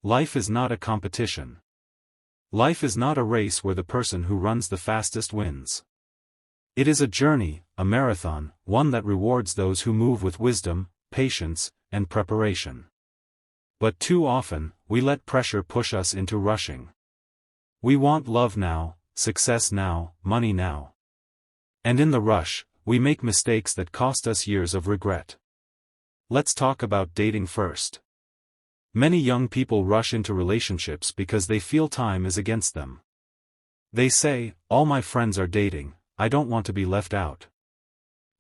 Life is not a competition. Life is not a race where the person who runs the fastest wins. It is a journey, a marathon, one that rewards those who move with wisdom, patience, and preparation. But too often, we let pressure push us into rushing. We want love now, success now, money now. And in the rush, we make mistakes that cost us years of regret. Let's talk about dating first. Many young people rush into relationships because they feel time is against them. They say, all my friends are dating, I don't want to be left out.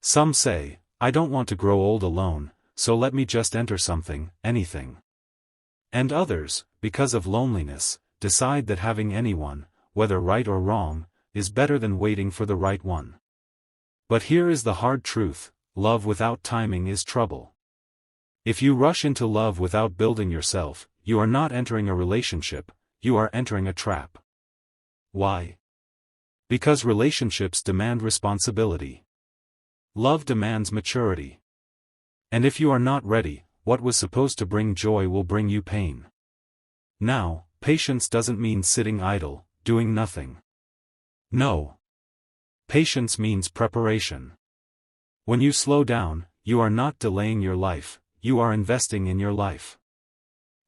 Some say, I don't want to grow old alone, so let me just enter something, anything. And others, because of loneliness, decide that having anyone, whether right or wrong, is better than waiting for the right one. But here is the hard truth: love without timing is trouble. If you rush into love without building yourself, you are not entering a relationship, you are entering a trap. Why? Because relationships demand responsibility. Love demands maturity. And if you are not ready, what was supposed to bring joy will bring you pain. Now, patience doesn't mean sitting idle, doing nothing. No. Patience means preparation. When you slow down, you are not delaying your life, you are investing in your life.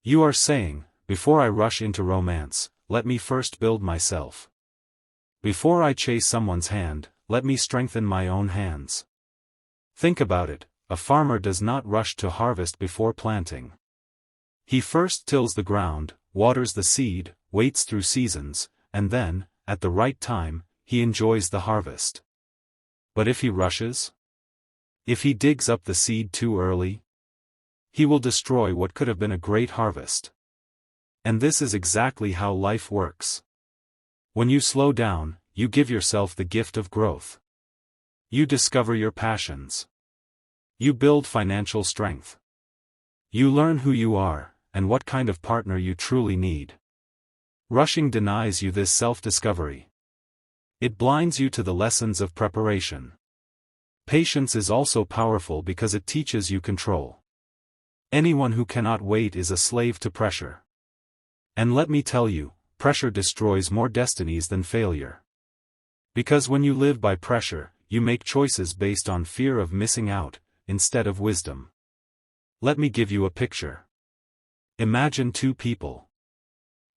You are saying, before I rush into romance, let me first build myself. Before I chase someone's hand, let me strengthen my own hands. Think about it, a farmer does not rush to harvest before planting. He first tills the ground, waters the seed, waits through seasons, and then, at the right time, he enjoys the harvest. But if he rushes? If he digs up the seed too early? He will destroy what could have been a great harvest. And this is exactly how life works. When you slow down, you give yourself the gift of growth. You discover your passions. You build financial strength. You learn who you are, and what kind of partner you truly need. Rushing denies you this self-discovery. It blinds you to the lessons of preparation. Patience is also powerful because it teaches you control. Anyone who cannot wait is a slave to pressure. And let me tell you, pressure destroys more destinies than failure. Because when you live by pressure, you make choices based on fear of missing out, instead of wisdom. Let me give you a picture. Imagine two people.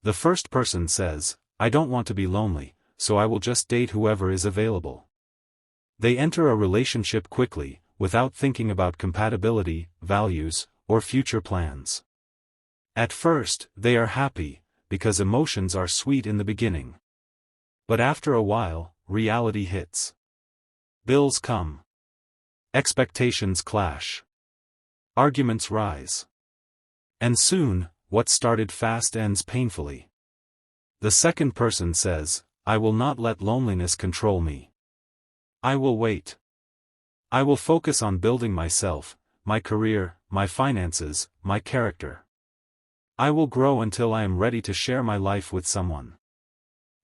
The first person says, I don't want to be lonely, so I will just date whoever is available. They enter a relationship quickly, without thinking about compatibility, values, or future plans. At first, they are happy, because emotions are sweet in the beginning. But after a while, reality hits. Bills come. Expectations clash. Arguments rise. And soon, what started fast ends painfully. The second person says, I will not let loneliness control me. I will wait. I will focus on building myself, my career, my finances, my character. I will grow until I am ready to share my life with someone.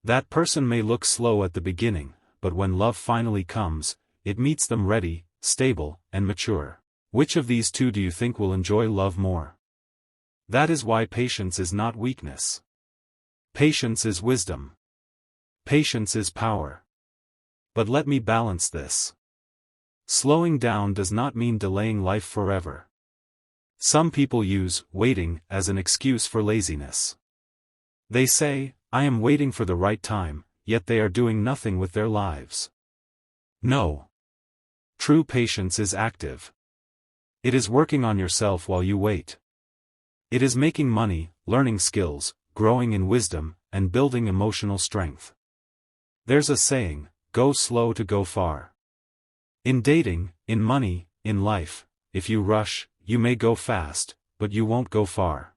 That person may look slow at the beginning, but when love finally comes, it meets them ready, stable, and mature. Which of these two do you think will enjoy love more? That is why patience is not weakness. Patience is wisdom. Patience is power. But let me balance this. Slowing down does not mean delaying life forever. Some people use waiting as an excuse for laziness. They say, I am waiting for the right time, yet they are doing nothing with their lives. No. True patience is active. It is working on yourself while you wait. It is making money, learning skills, growing in wisdom, and building emotional strength. There's a saying, go slow to go far. In dating, in money, in life, if you rush, you may go fast, but you won't go far.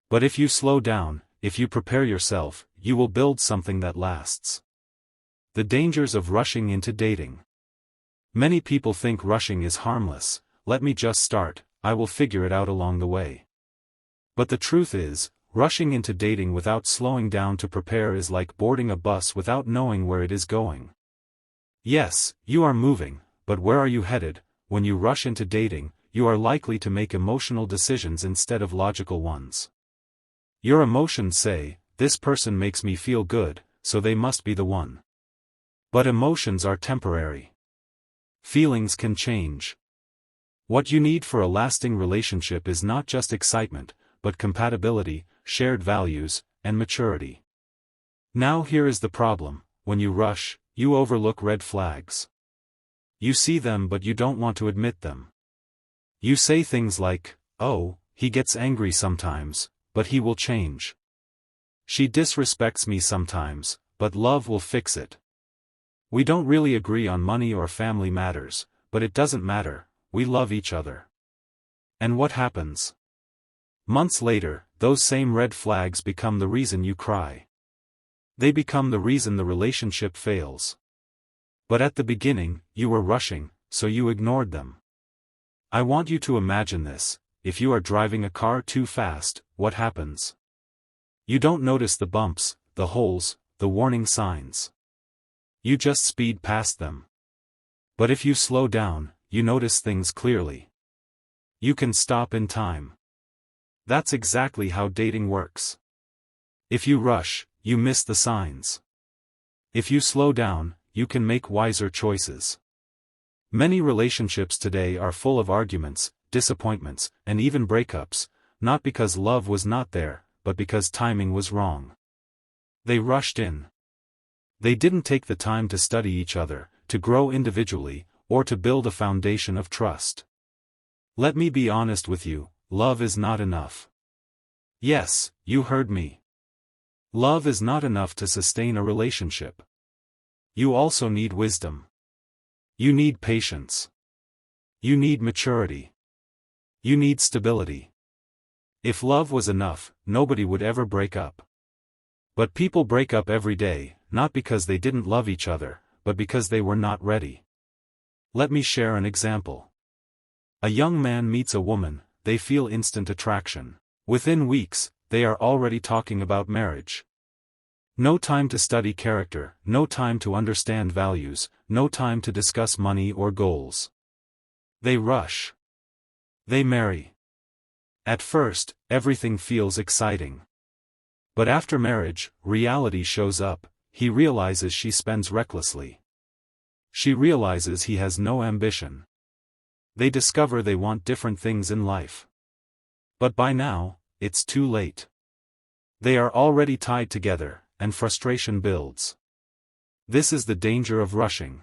But if you slow down, if you prepare yourself, you will build something that lasts. The dangers of rushing into dating. Many people think rushing is harmless. Let me just start, I will figure it out along the way. But the truth is, rushing into dating without slowing down to prepare is like boarding a bus without knowing where it is going. Yes, you are moving, but where are you headed? When you rush into dating, you are likely to make emotional decisions instead of logical ones. Your emotions say, this person makes me feel good, so they must be the one. But emotions are temporary. Feelings can change. What you need for a lasting relationship is not just excitement, but compatibility, shared values, and maturity. Now here is the problem: when you rush, you overlook red flags. You see them but you don't want to admit them. You say things like, "Oh, he gets angry sometimes, but he will change. She disrespects me sometimes, but love will fix it. We don't really agree on money or family matters, but it doesn't matter, we love each other." And what happens? Months later, those same red flags become the reason you cry. They become the reason the relationship fails. But at the beginning, you were rushing, so you ignored them. I want you to imagine this: if you are driving a car too fast, what happens? You don't notice the bumps, the holes, the warning signs. You just speed past them. But if you slow down, you notice things clearly. You can stop in time. That's exactly how dating works. If you rush, you miss the signs. If you slow down, you can make wiser choices. Many relationships today are full of arguments, disappointments, and even breakups, not because love was not there, but because timing was wrong. They rushed in. They didn't take the time to study each other, to grow individually, or to build a foundation of trust. Let me be honest with you, love is not enough. Yes, you heard me. Love is not enough to sustain a relationship. You also need wisdom. You need patience. You need maturity. You need stability. If love was enough, nobody would ever break up. But people break up every day, not because they didn't love each other, but because they were not ready. Let me share an example. A young man meets a woman, they feel instant attraction. Within weeks, they are already talking about marriage. No time to study character, no time to understand values, no time to discuss money or goals. They rush. They marry. At first, everything feels exciting. But after marriage, reality shows up. He realizes she spends recklessly. She realizes he has no ambition. They discover they want different things in life. But by now, it's too late. They are already tied together, and frustration builds. This is the danger of rushing.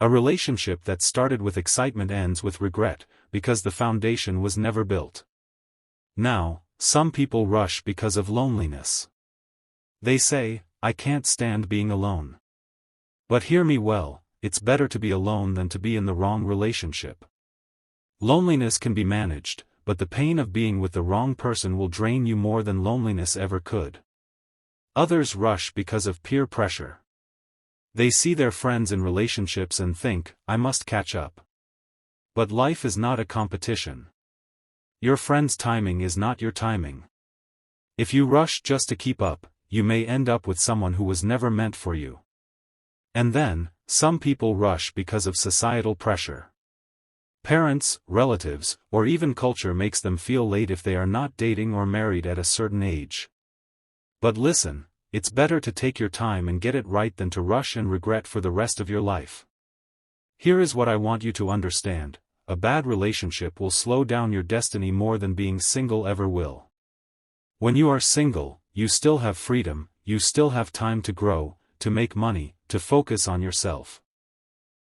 A relationship that started with excitement ends with regret, because the foundation was never built. Now, some people rush because of loneliness. They say, "I can't stand being alone." But hear me well, it's better to be alone than to be in the wrong relationship. Loneliness can be managed, but the pain of being with the wrong person will drain you more than loneliness ever could. Others rush because of peer pressure. They see their friends in relationships and think, "I must catch up." But life is not a competition. Your friend's timing is not your timing. If you rush just to keep up, you may end up with someone who was never meant for you. And then, some people rush because of societal pressure. Parents, relatives, or even culture makes them feel late if they are not dating or married at a certain age. But listen, it's better to take your time and get it right than to rush and regret for the rest of your life. Here is what I want you to understand: a bad relationship will slow down your destiny more than being single ever will. When you are single, you still have freedom, you still have time to grow, to make money, to focus on yourself.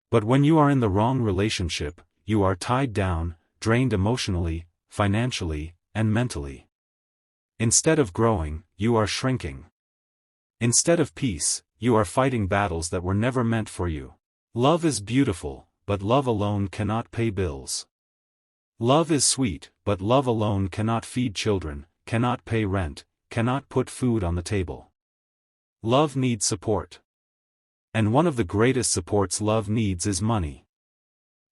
But when you are in the wrong relationship, you are tied down, drained emotionally, financially, and mentally. Instead of growing, you are shrinking. Instead of peace, you are fighting battles that were never meant for you. Love is beautiful, but love alone cannot pay bills. Love is sweet, but love alone cannot feed children, cannot pay rent, cannot put food on the table. Love needs support. And one of the greatest supports love needs is money.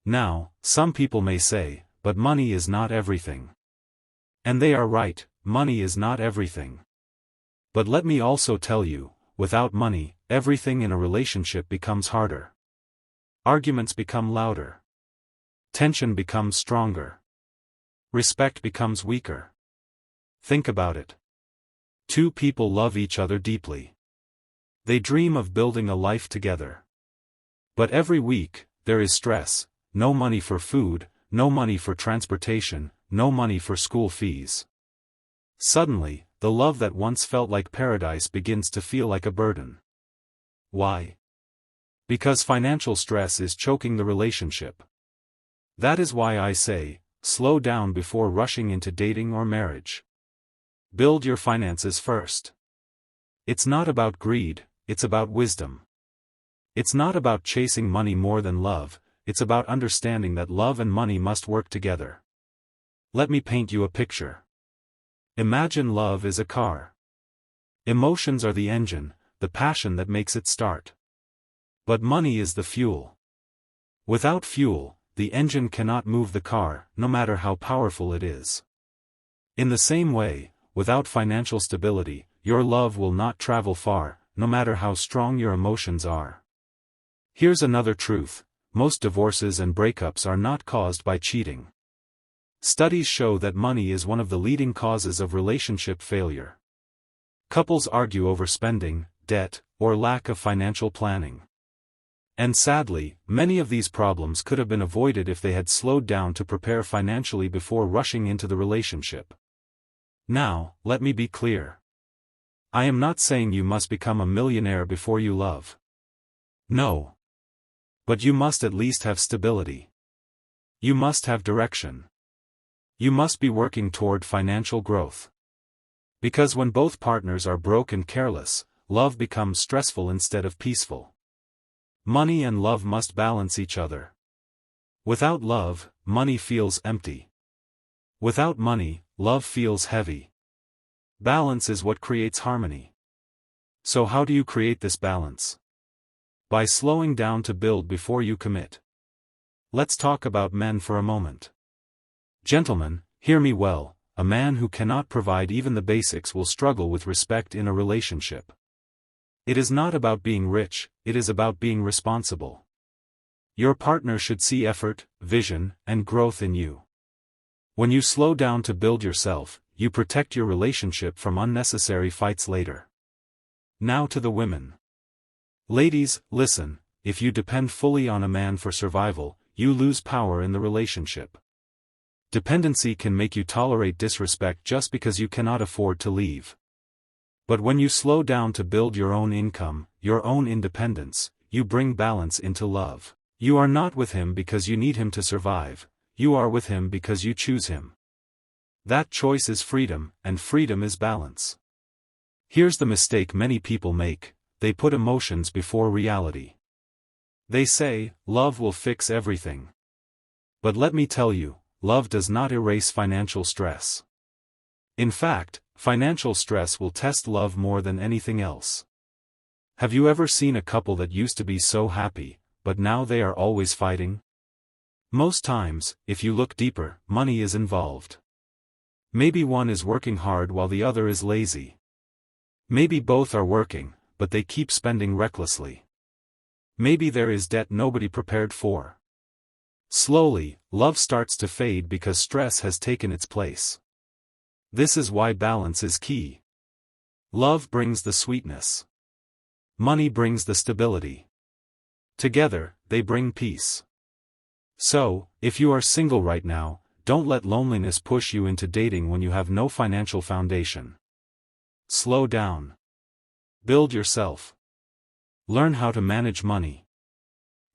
Now, some people may say, "But money is not everything." And they are right, money is not everything. But let me also tell you, without money, everything in a relationship becomes harder. Arguments become louder. Tension becomes stronger. Respect becomes weaker. Think about it. Two people love each other deeply. They dream of building a life together. But every week, there is stress: no money for food, no money for transportation, no money for school fees. Suddenly, the love that once felt like paradise begins to feel like a burden. Why? Because financial stress is choking the relationship. That is why I say, slow down before rushing into dating or marriage. Build your finances first. It's not about greed, it's about wisdom. It's not about chasing money more than love, it's about understanding that love and money must work together. Let me paint you a picture. Imagine love is a car. Emotions are the engine, the passion that makes it start. But money is the fuel. Without fuel, the engine cannot move the car, no matter how powerful it is. In the same way, without financial stability, your love will not travel far, no matter how strong your emotions are. Here's another truth: most divorces and breakups are not caused by cheating. Studies show that money is one of the leading causes of relationship failure. Couples argue over spending, debt, or lack of financial planning. And sadly, many of these problems could have been avoided if they had slowed down to prepare financially before rushing into the relationship. Now, let me be clear. I am not saying you must become a millionaire before you love. No. But you must at least have stability. You must have direction. You must be working toward financial growth. Because when both partners are broke and careless, love becomes stressful instead of peaceful. Money and love must balance each other. Without love, money feels empty. Without money, love feels heavy. Balance is what creates harmony. So how do you create this balance? By slowing down to build before you commit. Let's talk about men for a moment. Gentlemen, hear me well: a man who cannot provide even the basics will struggle with respect in a relationship. It is not about being rich, it is about being responsible. Your partner should see effort, vision, and growth in you. When you slow down to build yourself, you protect your relationship from unnecessary fights later. Now to the women. Ladies, listen: if you depend fully on a man for survival, you lose power in the relationship. Dependency can make you tolerate disrespect just because you cannot afford to leave. But when you slow down to build your own income, your own independence, you bring balance into love. You are not with him because you need him to survive, you are with him because you choose him. That choice is freedom, and freedom is balance. Here's the mistake many people make: they put emotions before reality. They say, love will fix everything. But let me tell you, love does not erase financial stress. In fact, financial stress will test love more than anything else. Have you ever seen a couple that used to be so happy, but now they are always fighting? Most times, if you look deeper, money is involved. Maybe one is working hard while the other is lazy. Maybe both are working, but they keep spending recklessly. Maybe there is debt nobody prepared for. Slowly, love starts to fade because stress has taken its place. This is why balance is key. Love brings the sweetness. Money brings the stability. Together, they bring peace. So, if you are single right now, don't let loneliness push you into dating when you have no financial foundation. Slow down. Build yourself. Learn how to manage money.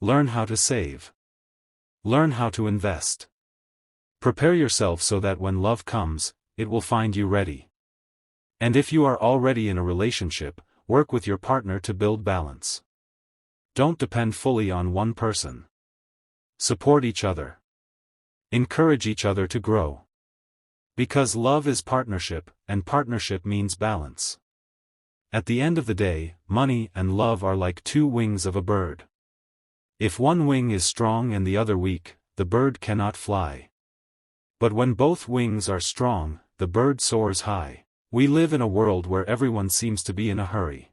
Learn how to save. Learn how to invest. Prepare yourself so that when love comes, it will find you ready. And if you are already in a relationship, work with your partner to build balance. Don't depend fully on one person. Support each other. Encourage each other to grow. Because love is partnership, and partnership means balance. At the end of the day, money and love are like two wings of a bird. If one wing is strong and the other weak, the bird cannot fly. But when both wings are strong, the bird soars high. We live in a world where everyone seems to be in a hurry.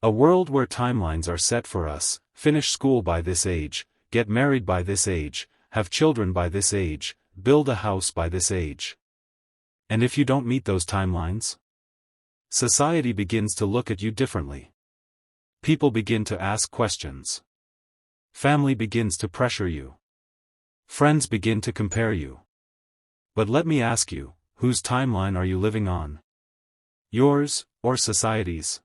A world where timelines are set for us: finish school by this age, get married by this age, have children by this age, build a house by this age. And if you don't meet those timelines? Society begins to look at you differently. People begin to ask questions. Family begins to pressure you. Friends begin to compare you. But let me ask you, whose timeline are you living on? Yours, or society's?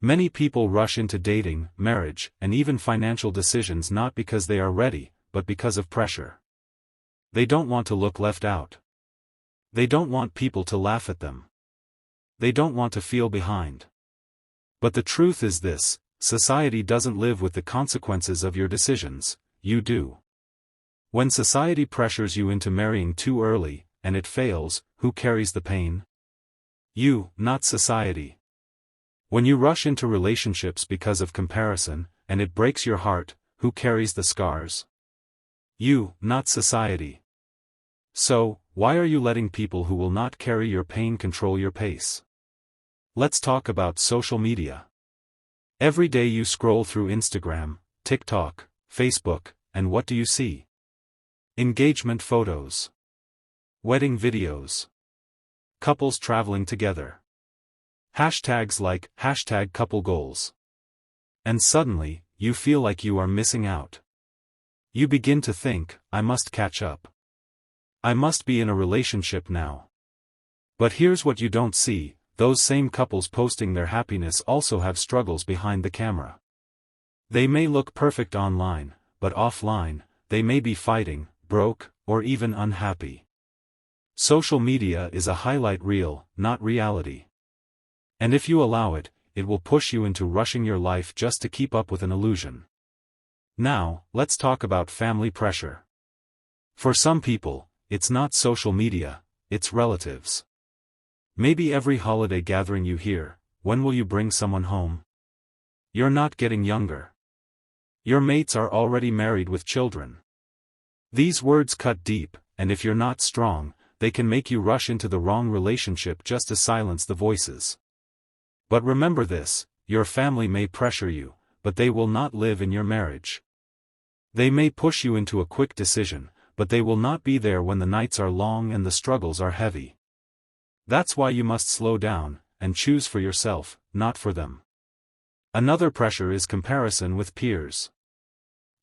Many people rush into dating, marriage, and even financial decisions not because they are ready, but because of pressure. They don't want to look left out. They don't want people to laugh at them. They don't want to feel behind. But the truth is this: society doesn't live with the consequences of your decisions, you do. When society pressures you into marrying too early, and it fails, who carries the pain? You, not society. When you rush into relationships because of comparison, and it breaks your heart, who carries the scars? You, not society. So, why are you letting people who will not carry your pain control your pace? Let's talk about social media. Every day you scroll through Instagram, TikTok, Facebook, and what do you see? Engagement photos. Wedding videos. Couples traveling together. Hashtags like #couplegoals. And suddenly, you feel like you are missing out. You begin to think, I must catch up. I must be in a relationship now. But here's what you don't see: those same couples posting their happiness also have struggles behind the camera. They may look perfect online, but offline, they may be fighting, broke, or even unhappy. Social media is a highlight reel, not reality. And if you allow it, it will push you into rushing your life just to keep up with an illusion. Now, let's talk about family pressure. For some people, it's not social media, it's relatives. Maybe every holiday gathering you hear, "When will you bring someone home?" You're not getting younger. Your mates are already married with children. These words cut deep, and if you're not strong, they can make you rush into the wrong relationship just to silence the voices. But remember this: your family may pressure you, but they will not live in your marriage. They may push you into a quick decision, but they will not be there when the nights are long and the struggles are heavy. That's why you must slow down, and choose for yourself, not for them. Another pressure is comparison with peers.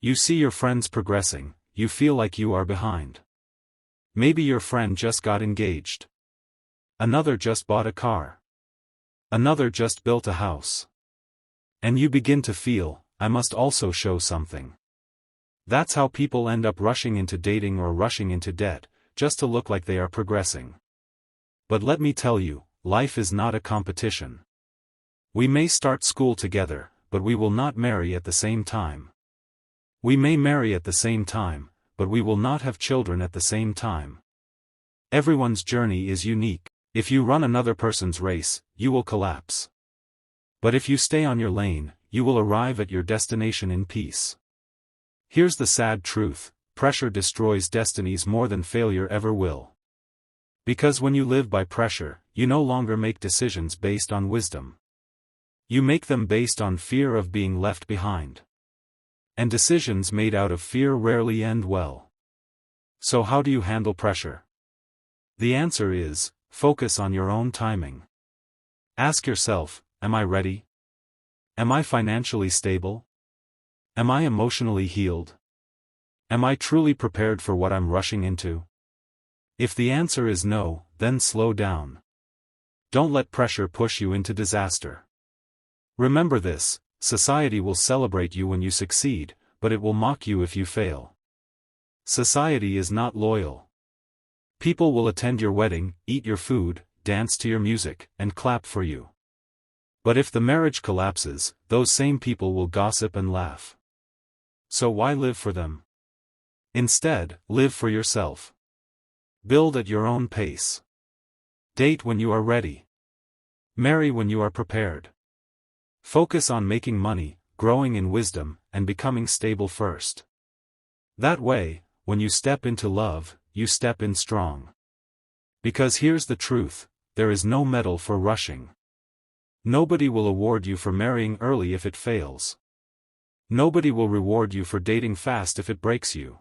You see your friends progressing, you feel like you are behind. Maybe your friend just got engaged. Another just bought a car. Another just built a house. And you begin to feel, I must also show something. That's how people end up rushing into dating or rushing into debt, just to look like they are progressing. But let me tell you, life is not a competition. We may start school together, but we will not marry at the same time. We may marry at the same time, but we will not have children at the same time. Everyone's journey is unique. If you run another person's race, you will collapse. But if you stay on your lane, you will arrive at your destination in peace. Here's the sad truth: pressure destroys destinies more than failure ever will. Because when you live by pressure, you no longer make decisions based on wisdom. You make them based on fear of being left behind. And decisions made out of fear rarely end well. So how do you handle pressure? The answer is, focus on your own timing. Ask yourself, am I ready? Am I financially stable? Am I emotionally healed? Am I truly prepared for what I'm rushing into? If the answer is no, then slow down. Don't let pressure push you into disaster. Remember this: society will celebrate you when you succeed, but it will mock you if you fail. Society is not loyal. People will attend your wedding, eat your food, dance to your music, and clap for you. But if the marriage collapses, those same people will gossip and laugh. So why live for them? Instead, live for yourself. Build at your own pace. Date when you are ready. Marry when you are prepared. Focus on making money, growing in wisdom, and becoming stable first. That way, when you step into love, you step in strong. Because here's the truth: there is no medal for rushing. Nobody will award you for marrying early if it fails. Nobody will reward you for dating fast if it breaks you.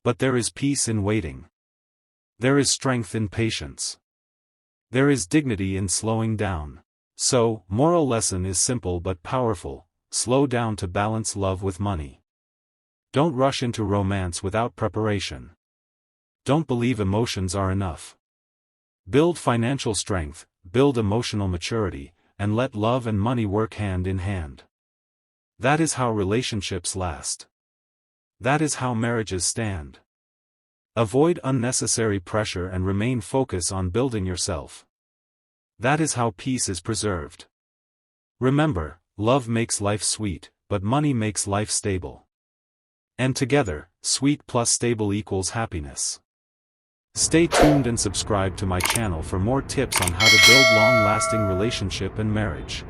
But there is peace in waiting. There is strength in patience. There is dignity in slowing down. So, moral lesson is simple but powerful: slow down to balance love with money. Don't rush into romance without preparation. Don't believe emotions are enough. Build financial strength, build emotional maturity, and let love and money work hand in hand. That is how relationships last. That is how marriages stand. Avoid unnecessary pressure and remain focused on building yourself. That is how peace is preserved. Remember, love makes life sweet, but money makes life stable. And together, sweet plus stable equals happiness. Stay tuned and subscribe to my channel for more tips on how to build long-lasting relationship and marriage.